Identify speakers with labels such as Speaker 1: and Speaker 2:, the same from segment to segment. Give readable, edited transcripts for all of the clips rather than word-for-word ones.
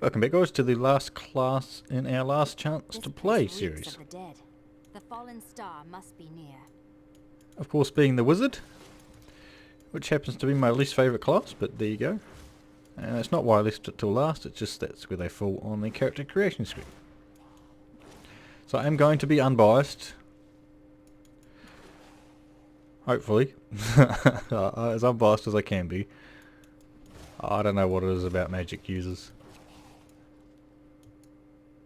Speaker 1: Welcome back, guys, to the last class in our last chance to play
Speaker 2: This place reeks
Speaker 1: series.
Speaker 2: of the dead. The fallen star must be near.
Speaker 1: Of course, being the wizard, which happens to be my least favourite class, but there you go. And it's not why I left it till last, it's just that's where they fall on the character creation screen. So I am going to be unbiased. Hopefully. As unbiased as I can be. I don't know what it is about magic users.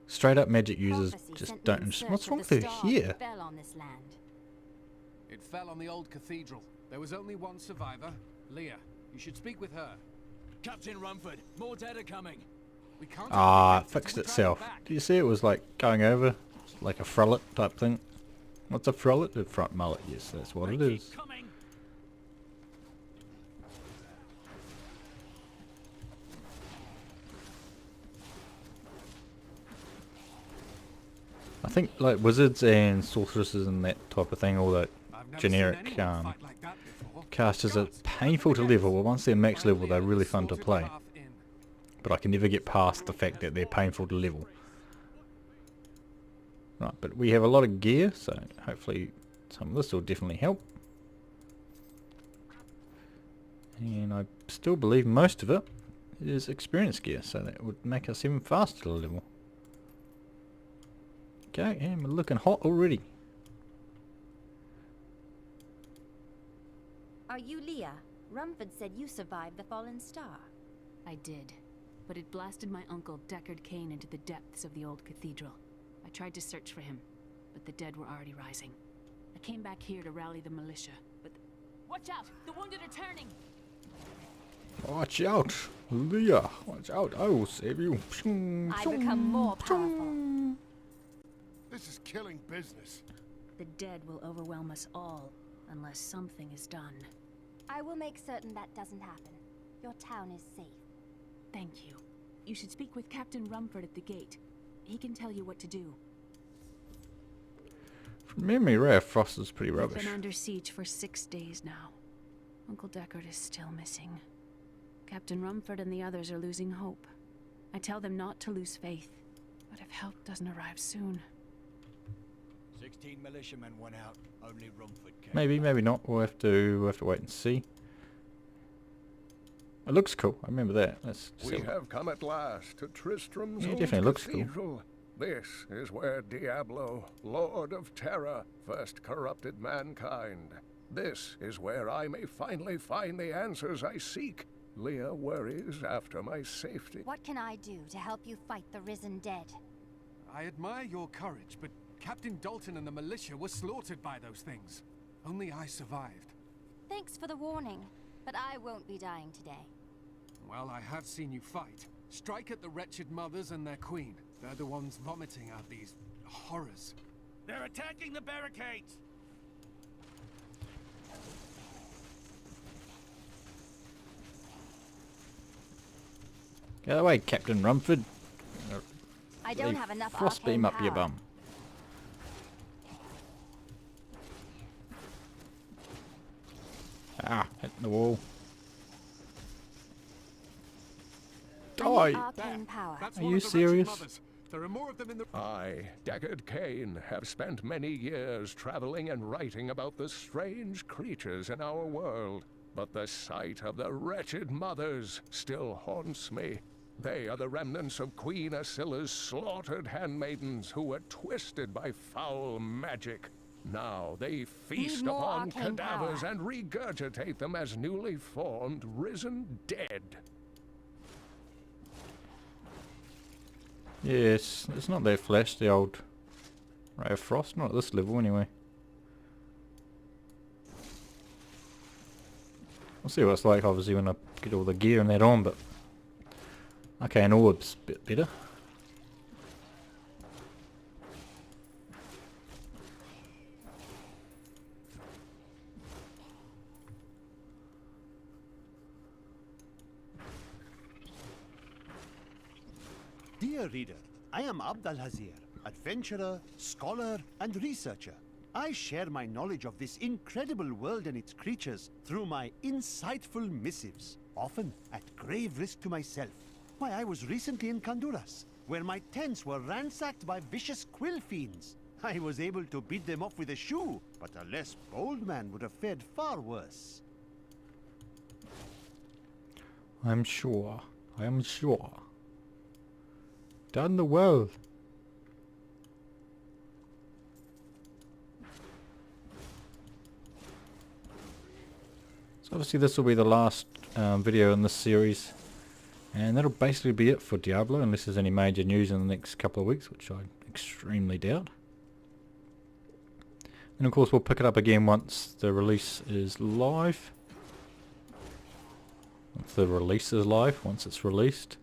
Speaker 1: Straight up magic users just don't... What's wrong with her here?
Speaker 2: Fell on this land.
Speaker 3: It fell on the old cathedral. There was only one survivor, Leah. You should speak with her.
Speaker 4: Captain Rumford, more dead are coming.
Speaker 3: We can't.
Speaker 1: Ah, it fixed itself. Do you see it was like going over? Like a frullet type thing. What's a frullet? A front mullet, yes, that's what it is.
Speaker 4: Coming.
Speaker 1: I think like wizards and sorceresses and that type of thing, all that
Speaker 3: I've never
Speaker 1: generic
Speaker 3: seen anyone fight like that before.
Speaker 1: casters are painful to level. Well, once they're max level, they're really fun to play. But I can never get past the fact that they're painful to level. Right, but we have a lot of gear, so hopefully some of this will definitely help. And I still believe most of it is experience gear, so that would make us even faster to level. Okay, and we're looking hot already.
Speaker 5: Are you Leah? Rumford said you survived the fallen star.
Speaker 2: I did, but it blasted my uncle Deckard Cain into the depths of the old cathedral. I tried to search for him, but the dead were already rising. I came back here to rally the militia, but... Watch out! The wounded are turning!
Speaker 1: Watch out, Leah! Watch out! I will save you.
Speaker 5: I become more powerful.
Speaker 6: This is killing business.
Speaker 2: The dead will overwhelm us all, unless something is done.
Speaker 5: I will make certain that doesn't happen. Your town is safe.
Speaker 2: Thank you. You should speak with Captain Rumford at the gate. He can tell you what to do.
Speaker 1: From memory, Ray of Frost is pretty
Speaker 2: We've
Speaker 1: rubbish.
Speaker 2: been under siege for 6 days now. Uncle Deckard is still missing. Captain Rumford and the others are losing hope. I tell them not to lose faith, but if help doesn't arrive soon...
Speaker 4: 16 militiamen went out. Only Rumford came.
Speaker 1: Maybe, maybe not. We'll have to wait and see. It looks cool. I remember that. Let's
Speaker 6: We have come at last to Tristram's
Speaker 1: Yeah, it
Speaker 6: old
Speaker 1: definitely looks cool.
Speaker 6: cathedral. This is where Diablo, Lord of Terror, first corrupted mankind. This is where I may finally find the answers I seek. Leah worries after my safety.
Speaker 5: What can I do to help you fight the risen dead?
Speaker 3: I admire your courage, but Captain Dalton and the militia were slaughtered by those things. Only I survived.
Speaker 5: Thanks for the warning, but I won't be dying today.
Speaker 3: Well, I have seen you fight. Strike at the wretched mothers and their queen. They're the ones vomiting out these horrors.
Speaker 4: They're attacking the barricades.
Speaker 1: Get away, Captain Rumford.
Speaker 5: I don't have enough
Speaker 1: Frost
Speaker 5: arcane
Speaker 1: beam up
Speaker 5: power.
Speaker 1: your bum. Ah, hitting the wall.
Speaker 5: I need
Speaker 1: Die!
Speaker 5: arcane power.
Speaker 3: That's
Speaker 1: Are
Speaker 3: one
Speaker 1: you
Speaker 3: of the wretched
Speaker 1: serious?
Speaker 3: mothers. There are more of them in the...
Speaker 6: I, Deckard Cain, have spent many years traveling and writing about the strange creatures in our world. But the sight of the wretched mothers still haunts me. They are the remnants of Queen Asilla's slaughtered handmaidens who were twisted by foul magic. Now they feast
Speaker 5: more
Speaker 6: upon
Speaker 5: arcane
Speaker 6: cadavers
Speaker 5: power.
Speaker 6: and regurgitate them as newly formed, risen dead.
Speaker 1: Yes, it's not that flash, the old Ray of Frost. Not at this level, anyway. We'll see what it's like, obviously, when I get all the gear and that on, but... Okay, an orb's a bit better.
Speaker 7: Dear reader, I am Abd al-Hazir, adventurer, scholar, and researcher. I share my knowledge of this incredible world and its creatures through my insightful missives, often at grave risk to myself. Why, I was recently in Honduras, where my tents were ransacked by vicious quill fiends. I was able to beat them off with a shoe, but a less bold man would have fared far worse.
Speaker 1: I'm sure. I am sure. Done the world. So obviously this will be the last video in this series, and that'll basically be it for Diablo, unless there's any major news in the next couple of weeks, which I extremely doubt. And of course we'll pick it up again once the release is live. Once it's released.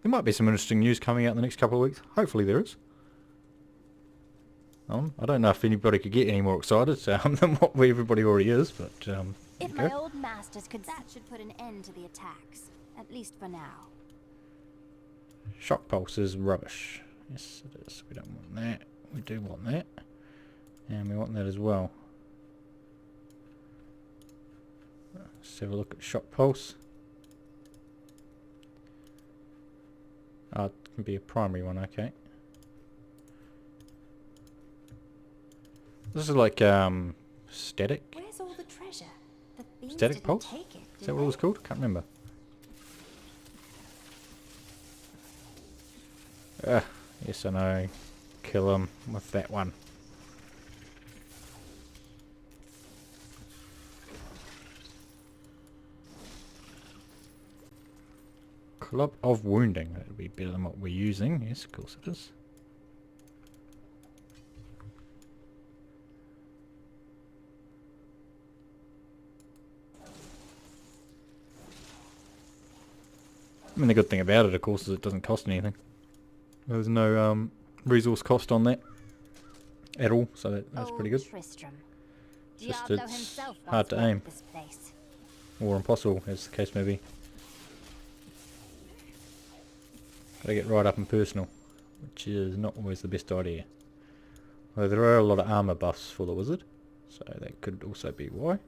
Speaker 1: There might be some interesting news coming out in the next couple of weeks. Hopefully there is. I don't know if anybody could get any more excited than what everybody already is, but
Speaker 5: If my old masters could, that should put an end to the attacks, at least for now.
Speaker 1: Shock pulse is rubbish. Yes, it is. We don't want that. We do want that, and we want that as well. Let's have a look at shock pulse. It can be a primary one, okay. This is like static.
Speaker 5: Where's all the treasure? The thieves
Speaker 1: Static
Speaker 5: didn't
Speaker 1: pulse?
Speaker 5: take it,
Speaker 1: Is
Speaker 5: did
Speaker 1: that what it was
Speaker 5: they?
Speaker 1: called? I can't remember. Yes I know. Kill him with that one. Club of Wounding. That would be better than what we're using. Yes, of course it is. I mean, the good thing about it, of course, is it doesn't cost anything. There's no resource cost on that at all, so that's pretty good.
Speaker 5: Tristram.
Speaker 1: Just
Speaker 5: Diablo
Speaker 1: it's
Speaker 5: himself
Speaker 1: hard
Speaker 5: once
Speaker 1: to
Speaker 5: roamed
Speaker 1: aim,
Speaker 5: this place.
Speaker 1: or impossible, as the case may be. Gotta get right up and personal, which is not always the best idea. Although there are a lot of armor buffs for the wizard, so that could also be why.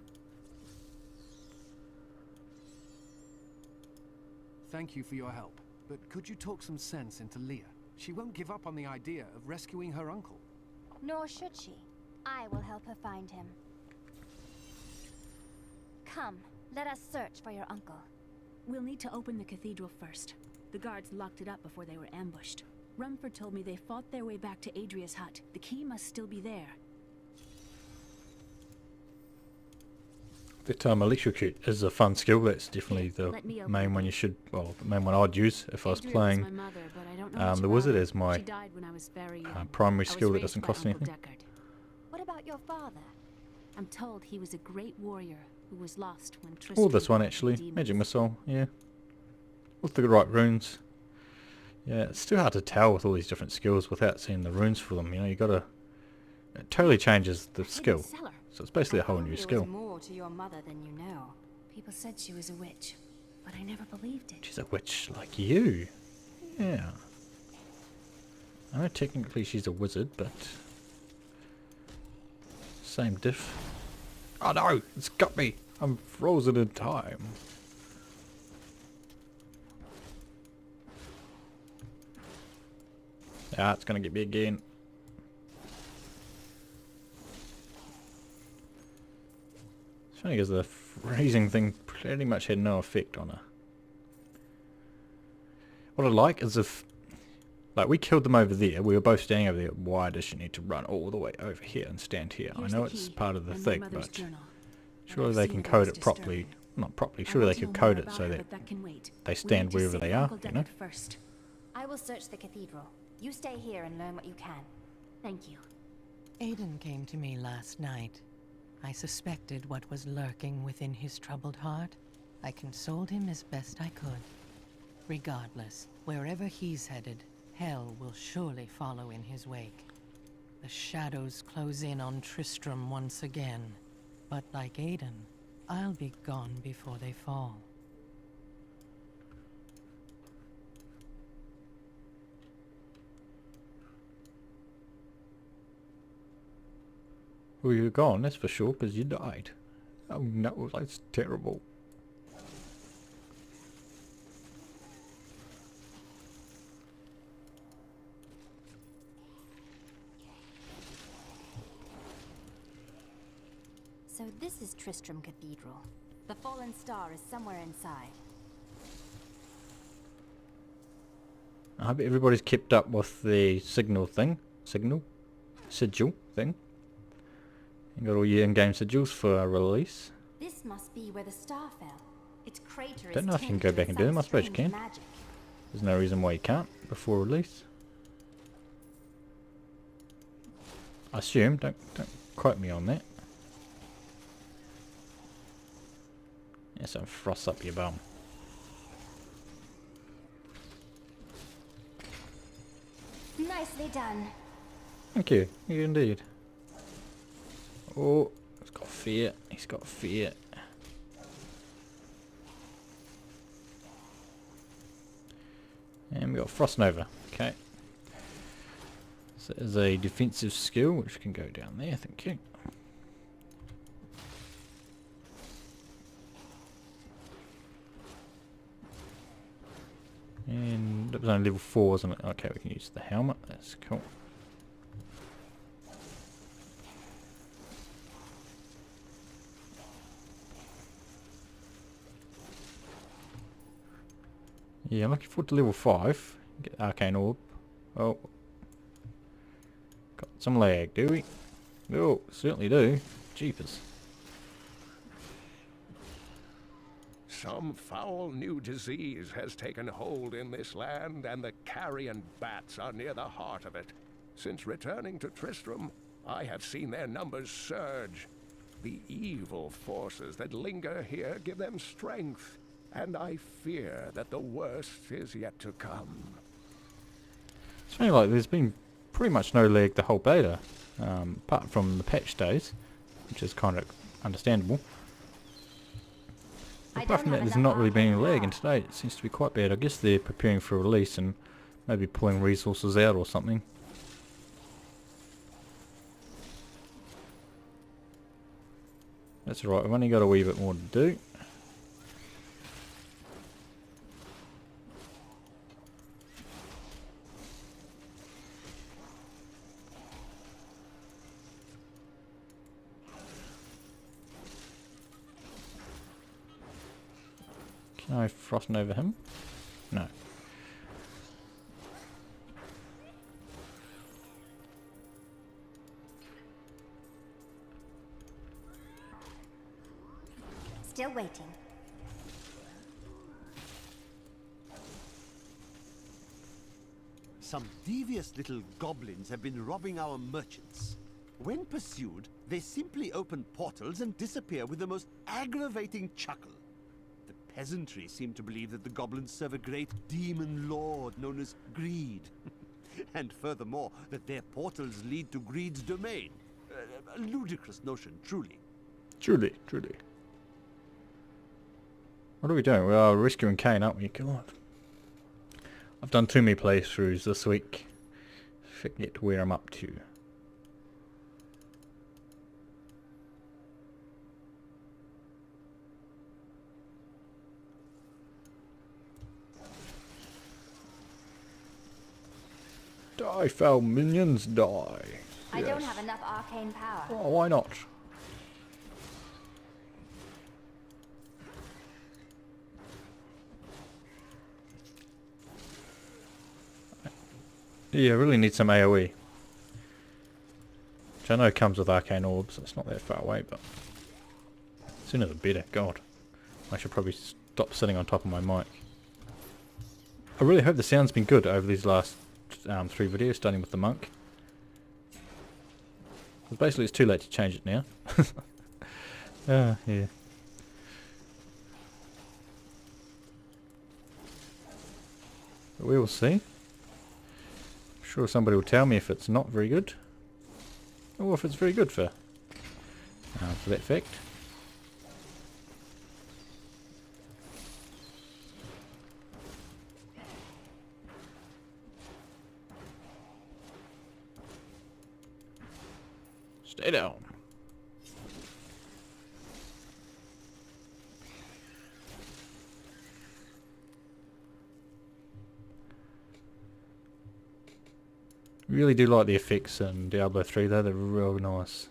Speaker 3: Thank you for your help, but could you talk some sense into Leah? She won't give up on the idea of rescuing her uncle.
Speaker 5: Nor should she. I will help her find him. Come, let us search for your uncle.
Speaker 2: We'll need to open the cathedral first. The guards locked it up before they were ambushed. Rumford told me they fought their way back to ADRIA'S hut. The key must still be there.
Speaker 1: That electrocute is a fun skill. That's definitely the
Speaker 2: Let me open
Speaker 1: main
Speaker 2: it.
Speaker 1: one you should, well, the main one I'd use if I was
Speaker 2: Adria was
Speaker 1: playing
Speaker 2: my mother, but I don't know much
Speaker 1: the
Speaker 2: about
Speaker 1: wizard
Speaker 2: her.
Speaker 1: as my
Speaker 2: She died when I was very young.
Speaker 1: primary
Speaker 2: I was
Speaker 1: skill that
Speaker 2: raised
Speaker 1: doesn't
Speaker 2: by
Speaker 1: cost
Speaker 2: Uncle
Speaker 1: anything.
Speaker 2: Deckard.
Speaker 5: What about your father?
Speaker 2: I'm told he was a great warrior who was lost when Tristram
Speaker 1: Or this one
Speaker 2: fought the
Speaker 1: actually,
Speaker 2: demons.
Speaker 1: magic missile, yeah. With the right runes. Yeah, it's too hard to tell with all these different skills without seeing the runes for them. You know, you gotta. It totally changes the
Speaker 2: A hidden
Speaker 1: skill.
Speaker 2: cellar.
Speaker 1: So it's basically a whole
Speaker 5: I
Speaker 1: new
Speaker 5: thought
Speaker 1: skill.
Speaker 5: There was more to your mother than you know.
Speaker 2: People said she was a witch, but I never believed it.
Speaker 1: She's a witch like you. Yeah. I know technically she's a wizard, but same diff. Oh no, it's got me. I'm frozen in time. Ah, it's gonna get me again. It's funny because the freezing thing pretty much had no effect on her. What I like is if, like, we killed them over there, we were both standing over there, why does she need to run all the way over here and stand here?
Speaker 2: Here's
Speaker 1: I know
Speaker 2: the
Speaker 1: it's
Speaker 2: key
Speaker 1: part of the
Speaker 2: and my
Speaker 1: thing,
Speaker 2: mother's
Speaker 1: but
Speaker 2: journal.
Speaker 1: surely
Speaker 2: I've
Speaker 1: they
Speaker 2: seen
Speaker 1: can
Speaker 2: it
Speaker 1: code
Speaker 2: was
Speaker 1: it properly.
Speaker 2: disturbing.
Speaker 1: Not properly,
Speaker 2: I
Speaker 1: surely
Speaker 2: want
Speaker 1: they
Speaker 2: to
Speaker 1: could
Speaker 2: know more
Speaker 1: code it
Speaker 2: about
Speaker 1: so
Speaker 2: her,
Speaker 1: that
Speaker 2: but that can wait.
Speaker 1: they
Speaker 2: We
Speaker 1: stand
Speaker 2: need to
Speaker 1: wherever
Speaker 2: save
Speaker 1: they are,
Speaker 2: Uncle
Speaker 1: you know?
Speaker 2: Deckard first.
Speaker 5: I will search the cathedral. You stay here and learn what you can.
Speaker 2: Thank you.
Speaker 8: Aiden came to me last night. I suspected what was lurking within his troubled heart. I consoled him as best I could. Regardless, wherever he's headed, hell will surely follow in his wake. The shadows close in on Tristram once again. But like Aiden, I'll be gone before they fall.
Speaker 1: Well, you're gone, that's for sure, because you died. Oh no, that's terrible.
Speaker 5: So this is Tristram Cathedral. The fallen star is somewhere inside.
Speaker 1: I hope everybody's kept up with the sigil thing. You got all your in-game sigils for release.
Speaker 5: This must be where the star fell. Its crater
Speaker 1: Don't know if you can go back and do them. I suppose you can.
Speaker 5: Magic.
Speaker 1: There's no reason why you can't before release. I assume. Don't quote me on that. Yeah, some frost up your bum.
Speaker 5: Nicely done.
Speaker 1: Thank you. You indeed. Oh, he's got fear. He's got fear. And we got Frost Nova. Okay. So there's a defensive skill which can go down there. Thank you. And it was only level 4, wasn't it? Okay, we can use the helmet. That's cool. Yeah, I'm looking forward to level 5. Get Arcane Orb. Oh. Got some lag, do we? Oh, certainly do. Jeepers.
Speaker 6: Some foul new disease has taken hold in this land, and the carrion bats are near the heart of it. Since returning to Tristram, I have seen their numbers surge. The evil forces that linger here give them strength, and I fear that the worst is yet to come.
Speaker 1: It's funny, like, there's been pretty much no lag the whole beta, apart from the patch days, which is kind of understandable. Apart from that, there's not really been any lag, and today it seems to be quite bad. I guess they're preparing for release and maybe pulling resources out or something. That's alright, we've only got a wee bit more to do. Can I frost over him? No.
Speaker 5: Still waiting.
Speaker 7: Some devious little goblins have been robbing our merchants. When pursued, they simply open portals and disappear with the most aggravating chuckle. The peasantry seem to believe that the goblins serve a great demon lord known as Greed. And furthermore, that their portals lead to Greed's domain. A ludicrous notion, truly.
Speaker 1: Truly. What are we doing? We are rescuing Cain, aren't we? God. I've done too many playthroughs this week. Forget where I'm up to. Die, foul minions, die.
Speaker 5: I don't have enough arcane power.
Speaker 1: Oh, why not? Yeah, I really need some AoE. Which I know comes with arcane orbs, so it's not that far away, but sooner the better. God, I should probably stop sitting on top of my mic. I really hope the sound's been good over these last 3 videos, starting with the monk. Because basically it's too late to change it now. Yeah. But we will see. I'm sure somebody will tell me if it's not very good. Or if it's very good for that fact. Stay down. Really do like the effects in Diablo 3 though, they're real nice.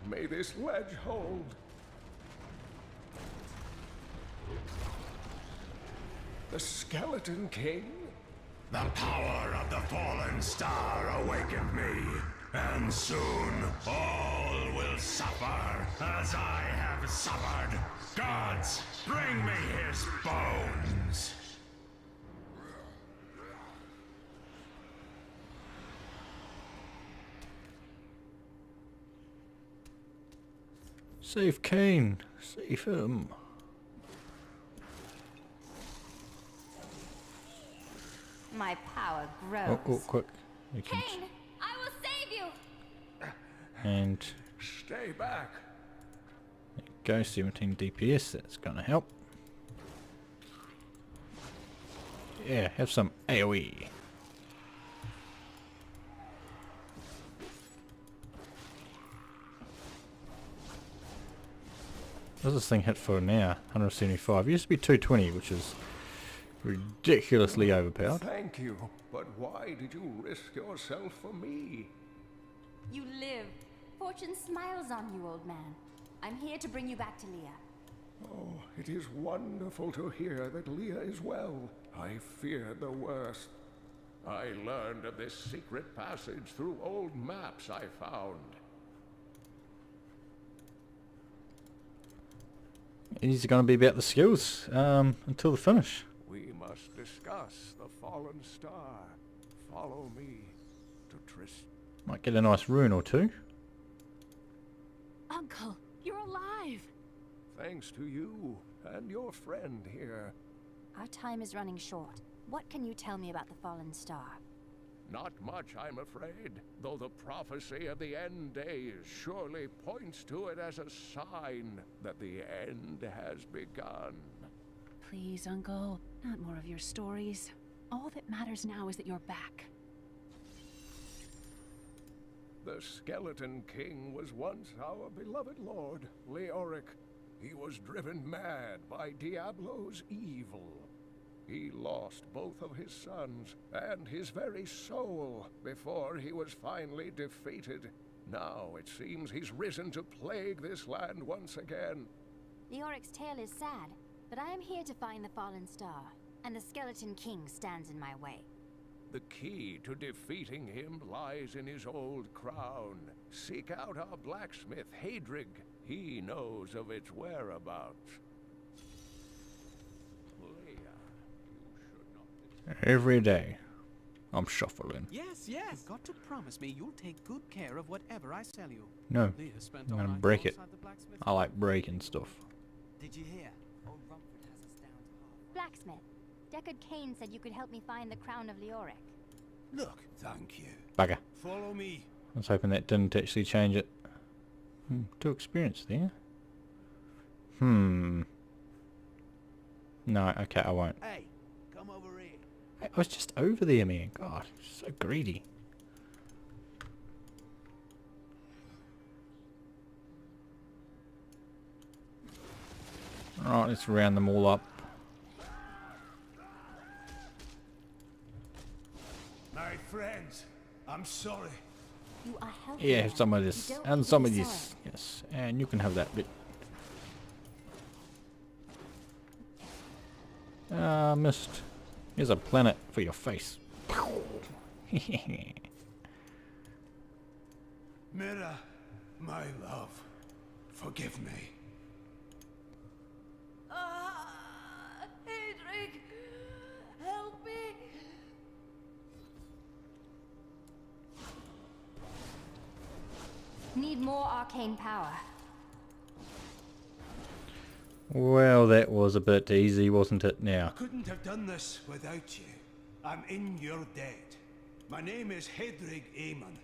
Speaker 6: May this ledge hold. The Skeleton King?
Speaker 9: The power of the fallen star awakened me, and soon all will suffer as I have suffered. Gods, bring me his bones!
Speaker 1: Save Cain. Save him.
Speaker 5: My power grows.
Speaker 1: Oh, quick. You can
Speaker 5: Cain, I will save you!
Speaker 1: and
Speaker 6: Stay back.
Speaker 1: go 17 DPS. That's gonna help. Yeah, have some AoE. What's this thing hit for now? 175. It used to be 220, which is ridiculously overpowered.
Speaker 6: Thank you, but why did you risk yourself for me?
Speaker 5: You live. Fortune smiles on you, old man. I'm here to bring you back to Leah.
Speaker 6: Oh, it is wonderful to hear that Leah is well. I feared the worst. I learned of this secret passage through old maps I found.
Speaker 1: It's going to be about the skills until the finish.
Speaker 6: We must discuss the fallen star. Follow me to Trist.
Speaker 1: Might get a nice rune or two.
Speaker 2: Uncle, you're alive!
Speaker 6: Thanks to you and your friend here.
Speaker 5: Our time is running short. What can you tell me about the fallen star?
Speaker 6: Not much, I'm afraid, though the prophecy of the end days surely points to it as a sign that the end has begun.
Speaker 2: Please, Uncle, not more of your stories. All that matters now is that you're back.
Speaker 6: The Skeleton King was once our beloved lord, Leoric. He was driven mad by Diablo's evil. He lost both of his sons and his very soul before he was finally defeated. Now it seems he's risen to plague this land once again.
Speaker 5: Leoric's tale is sad, but I am here to find the fallen star, and the Skeleton King stands in my way.
Speaker 6: The key to defeating him lies in his old crown. Seek out our blacksmith, Hadrig. He knows of its whereabouts.
Speaker 1: Every day, I'm shuffling.
Speaker 10: Yes. You've got to promise me you'll take good care of whatever I sell you.
Speaker 1: No,
Speaker 10: Leah spent
Speaker 1: I'm
Speaker 10: all
Speaker 1: gonna
Speaker 10: night
Speaker 1: break it.
Speaker 10: outside the blacksmith.
Speaker 1: I like breaking stuff.
Speaker 11: Did you hear? Old Rumford has us down to half.
Speaker 5: Blacksmith, Deckard Cain said you could help me find the crown of Leoric.
Speaker 4: Look, thank you.
Speaker 1: Bugger.
Speaker 4: Follow me.
Speaker 1: I was hoping that didn't actually change it. 2 experience there. No, okay, I won't.
Speaker 11: Hey, come over here.
Speaker 1: I was just over there, man. God, so greedy. Alright, let's round them all up.
Speaker 4: My friends, I'm sorry.
Speaker 5: You are helping
Speaker 1: Yeah,
Speaker 5: them.
Speaker 1: have some of
Speaker 5: You
Speaker 1: this.
Speaker 5: don't
Speaker 1: And
Speaker 5: need to
Speaker 1: some
Speaker 5: be
Speaker 1: of this.
Speaker 5: sorry.
Speaker 1: Yes. And you can have that bit. Ah, missed. Here's a planet for your face.
Speaker 4: Mira, my love, forgive me.
Speaker 5: Hadrig, help me. Need more arcane power.
Speaker 1: Well, that was a bit easy, wasn't it now?
Speaker 4: Couldn't have done this without you. I'm in your debt. My name is Hadrig Aemon.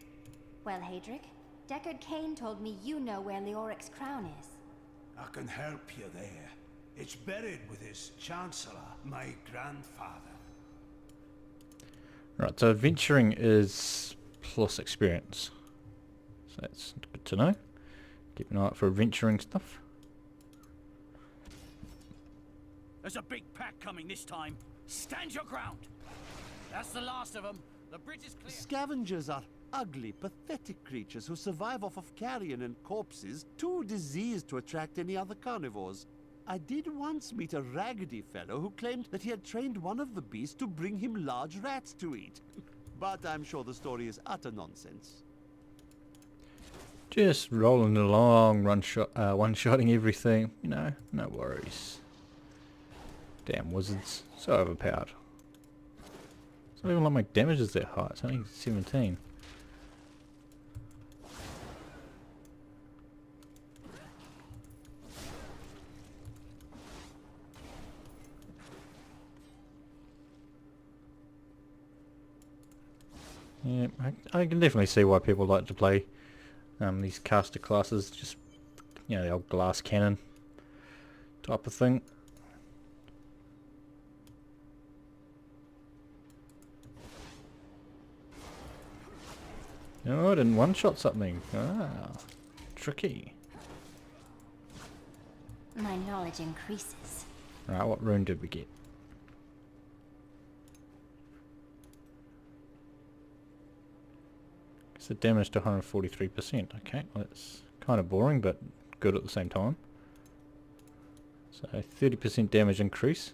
Speaker 5: Well, Hadrig, Deckard Cain told me you know where Leoric's crown is.
Speaker 4: I can help you there. It's buried with his Chancellor, my grandfather.
Speaker 1: Right, so adventuring is plus experience. So that's good to know. Keep an eye out for adventuring stuff.
Speaker 11: There's a big pack coming this time. Stand your ground. That's the last of them. The bridge is clear.
Speaker 7: Scavengers are ugly, pathetic creatures who survive off of carrion and corpses, too diseased to attract any other carnivores. I did once meet a raggedy fellow who claimed that he had trained one of the beasts to bring him large rats to eat. But I'm sure the story is utter nonsense.
Speaker 1: Just rolling along, one-shotting everything. You know, no worries. Damn wizards, so overpowered. It's not even like my damage is that high, it's only 17. Yeah, I can definitely see why people like to play these caster classes, just, you know, the old glass cannon type of thing. No, I didn't one-shot something. Ah, tricky.
Speaker 5: My knowledge increases.
Speaker 1: Right, what rune did we get? It's the damage to 143%. Okay, well, that's kind of boring, but good at the same time. So 30% damage increase.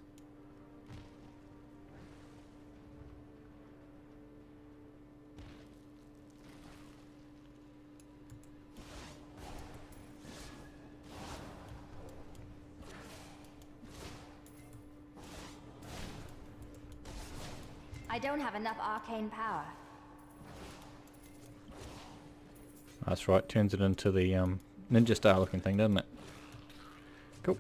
Speaker 5: I don't have enough arcane power.
Speaker 1: That's right, turns it into the ninja star looking thing, doesn't it? Cool.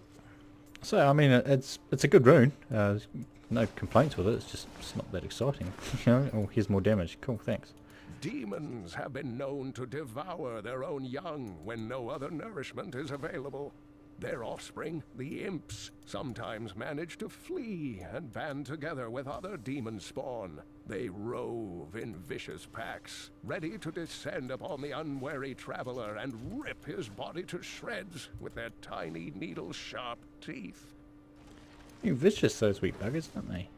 Speaker 1: So I mean, it's a good rune. No complaints with it. It's not that exciting. You know. Oh, here's more damage. Cool, thanks.
Speaker 6: Demons have been known to devour their own young when no other nourishment is available. Their offspring, the imps, sometimes manage to flee and band together with other demon spawn. They rove in vicious packs, ready to descend upon the unwary traveler and rip his body to shreds with their tiny needle-sharp teeth.
Speaker 1: You're vicious, those wee buggers, aren't they?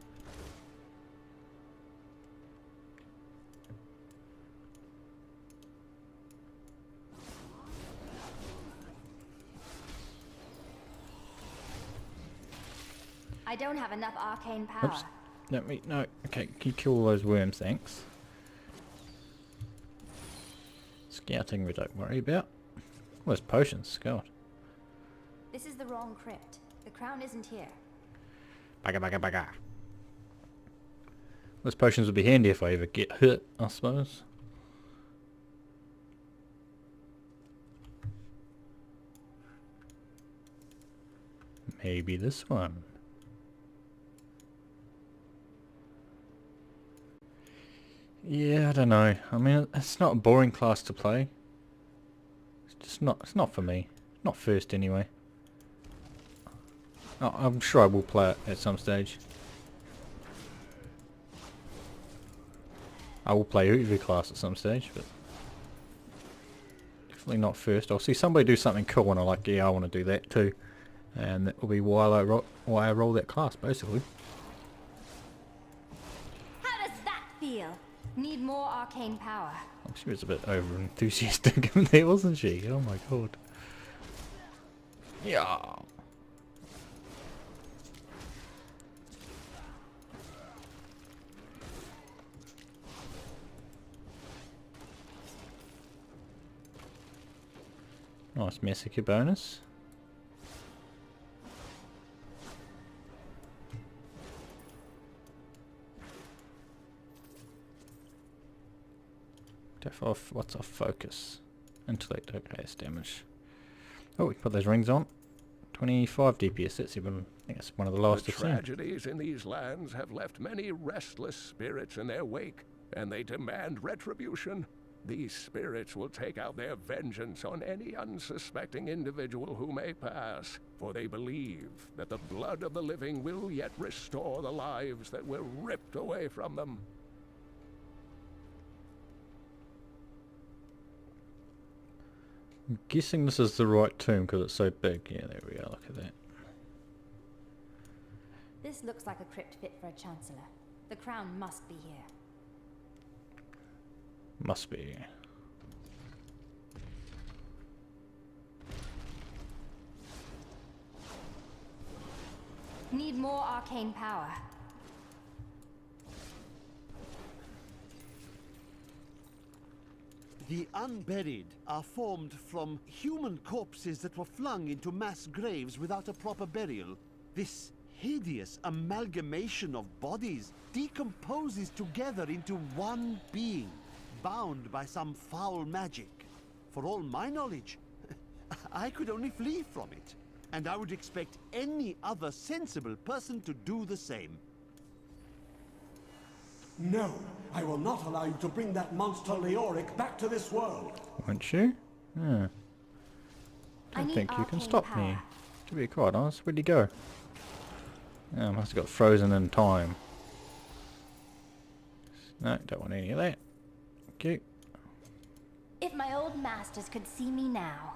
Speaker 5: I don't have enough arcane power.
Speaker 1: Oops. No. Okay, can you kill all those worms, thanks. Scouting we don't worry about. Oh, there's potions, God.
Speaker 5: This is the wrong crypt. The crown isn't here.
Speaker 1: Bugger. Those potions would be handy if I ever get hurt, I suppose. Maybe this one. Yeah, I don't know. I mean, it's not a boring class to play. It's just not. It's not for me. Not first, anyway. Oh, I'm sure I will play it at some stage. I will play every class at some stage, but definitely not first. I'll see somebody do something cool, and I'm like, yeah, I want to do that too, and that will be why I roll that class, basically.
Speaker 5: How does that feel? Need more arcane power.
Speaker 1: She was a bit over enthusiastic there, wasn't she? Oh my god. Yeah. Nice massacre bonus. What's our focus? Intellect, okay, it's damage. Oh, we can put those rings on. 25 DPS, that's even, I think that's one of the lowest I've seen.
Speaker 6: The tragedies in these lands have left many restless spirits in their wake, and they demand retribution. These spirits will take out their vengeance on any unsuspecting individual who may pass, for they believe that the blood of the living will yet restore the lives that were ripped away from them.
Speaker 1: I'm guessing this is the right tomb because it's so big. Yeah, there we are, look at that.
Speaker 5: This looks like a crypt fit for a chancellor. The crown must be here.
Speaker 1: Must be.
Speaker 5: Need more arcane power.
Speaker 7: The unburied are formed from human corpses that were flung into mass graves without a proper burial. This hideous amalgamation of bodies decomposes together into one being, bound by some foul magic. For all my knowledge, I could only flee from it, and I would expect any other sensible person to do the same.
Speaker 12: No, I will not allow you to bring that monster Leoric back to this world.
Speaker 1: Won't you? Yeah.
Speaker 5: I
Speaker 1: Don't
Speaker 5: need
Speaker 1: think you can
Speaker 5: arcane
Speaker 1: stop
Speaker 5: power.
Speaker 1: me. To be quite honest, where'd he go? Oh, must have got frozen in time. No, don't want any of that. Okay.
Speaker 5: If my old masters could see me now.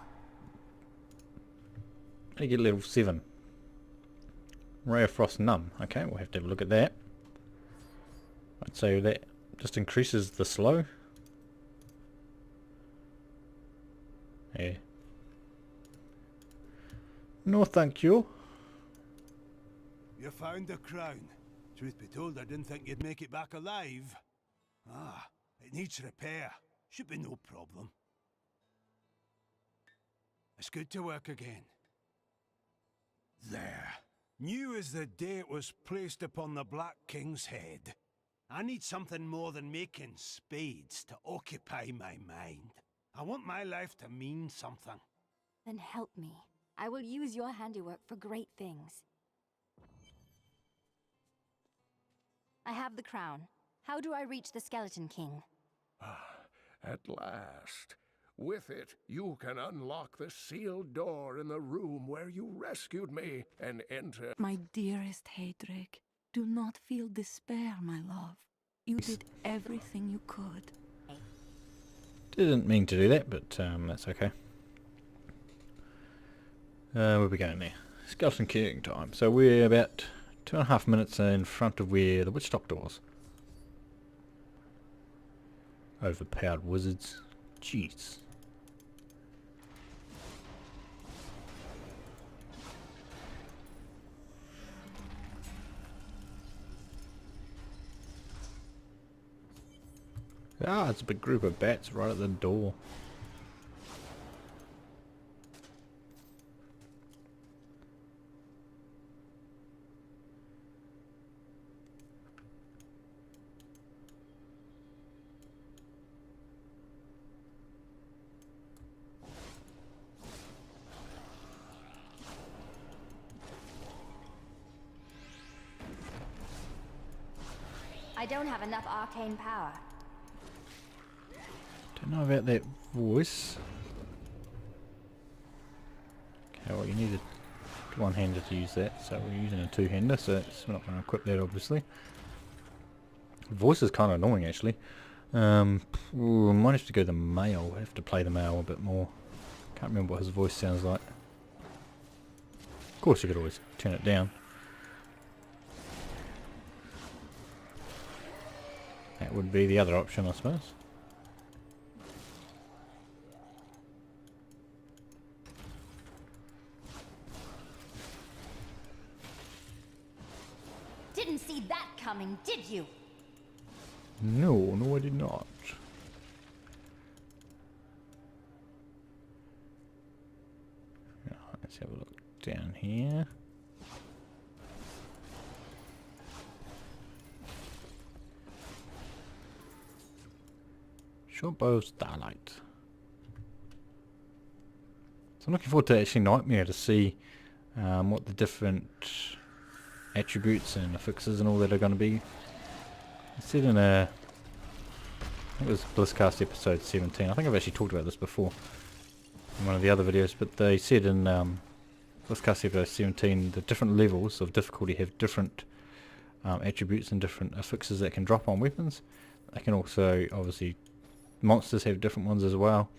Speaker 1: I get level 7. Ray of Frost Numb. Okay, we'll have to have a look at that. I'd say that just increases the slow. Yeah. No, thank you.
Speaker 4: You found the crown. Truth be told, I didn't think you'd make it back alive. Ah, it needs repair. Should be no problem. It's good to work again. There. New as the day it was placed upon the Black King's head. I need something more than making spades to occupy my mind. I want my life to mean something.
Speaker 5: Then help me. I will use your handiwork for great things. I have the crown. How do I reach the Skeleton King?
Speaker 6: At last. With it, you can unlock the sealed door in the room where you rescued me and enter.
Speaker 13: My dearest Hedrick, do not feel despair, my love. You did everything you could.
Speaker 1: Didn't mean to do that, but that's okay. Where are we going there? Skeleton King time. So we're about 2.5 minutes in front of where the witch doctor was. Overpowered wizards. Jeez. Ah, it's a big group of bats right at the door.
Speaker 5: I don't have enough arcane power.
Speaker 1: Don't know about that voice. Okay, well you need a one-hander to use that, so we're using a two-hander, so we're not going to equip that obviously. The voice is kind of annoying actually. We might have to go the male. I have to play the male a bit more. Can't remember what his voice sounds like. Of course you could always turn it down. That would be the other option, I suppose.
Speaker 5: Didn't see that coming, did you?
Speaker 1: No, I did not. Right, let's have a look down here. Short bow of starlight. So I'm looking forward to actually Nightmare to see what the different attributes and affixes and all that are going to be. I said in I think it was Blisscast episode 17. I think I've actually talked about this before in one of the other videos, but they said in Blisscast episode 17 the different levels of difficulty have different attributes and different affixes that can drop on weapons. They can also, obviously, monsters have different ones as well.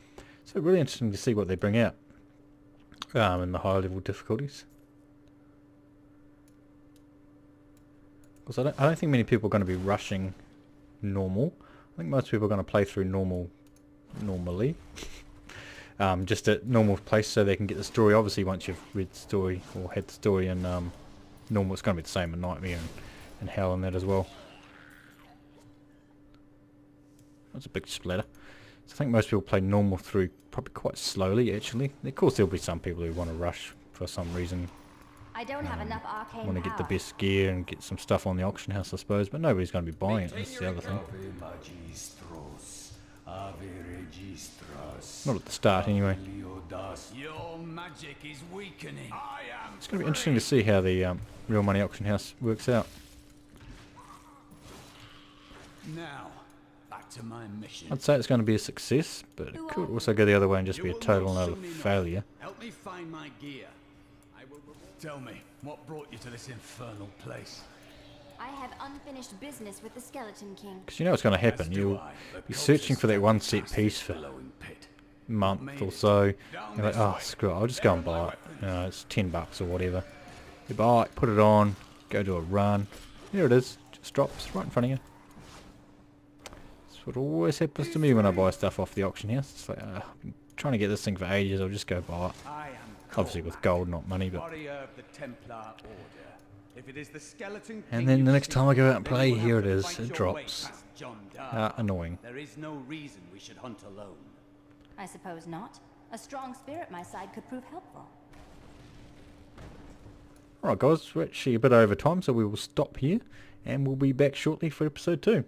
Speaker 1: So really interesting to see what they bring out in the higher level difficulties. Because I don't think many people are going to be rushing normal. I think most people are going to play through normally. Just at normal place so they can get the story. Obviously once you've read the story or had the story in normal, it's going to be the same in Nightmare and Hell and that as well. That's a big splatter. So I think most people play normal through probably quite slowly actually. Of course there'll be some people who want to rush for some reason.
Speaker 5: I don't have enough arcane
Speaker 1: Want to get the
Speaker 5: power.
Speaker 1: best gear and get some stuff on the auction house I suppose, but nobody's going to be buying it, that's the other thing. Not at the start anyway.
Speaker 9: Your magic is weakening.
Speaker 1: It's going to be interesting to see how the real money auction house works out.
Speaker 9: Now, back to my mission.
Speaker 1: I'd say it's going to be a success, but it could also go the other way and just be a total and utter failure.
Speaker 9: Help me find my gear. I will tell me what brought you to this infernal place.
Speaker 5: I have unfinished business with the Skeleton King.
Speaker 1: Because you know what's going to happen. You'll be searching for that one set piece for a month or so. You're like, oh screw it, I'll just go and buy it. You know, it's $10 or whatever. You buy it, put it on, go do a run. Here it is, just drops right in front of you. That's what always happens to me when I buy stuff off the auction house. It's like, I've been trying to get this thing for ages, I'll just go buy it. Obviously with gold, not money, but...
Speaker 10: If it is the Skeleton
Speaker 1: And
Speaker 10: King
Speaker 1: then the
Speaker 10: you
Speaker 1: next time I go out and
Speaker 10: then you
Speaker 1: play,
Speaker 10: will
Speaker 1: here
Speaker 10: have
Speaker 1: it
Speaker 10: to
Speaker 1: is,
Speaker 10: fight
Speaker 1: it
Speaker 10: your
Speaker 1: drops.
Speaker 10: way past John Dark.
Speaker 1: Annoying.
Speaker 10: There is no reason we should hunt alone.
Speaker 5: I suppose not. A strong spirit at my side could prove helpful.
Speaker 1: Alright guys, we're actually a bit over time, so we will stop here, and we'll be back shortly for episode 2.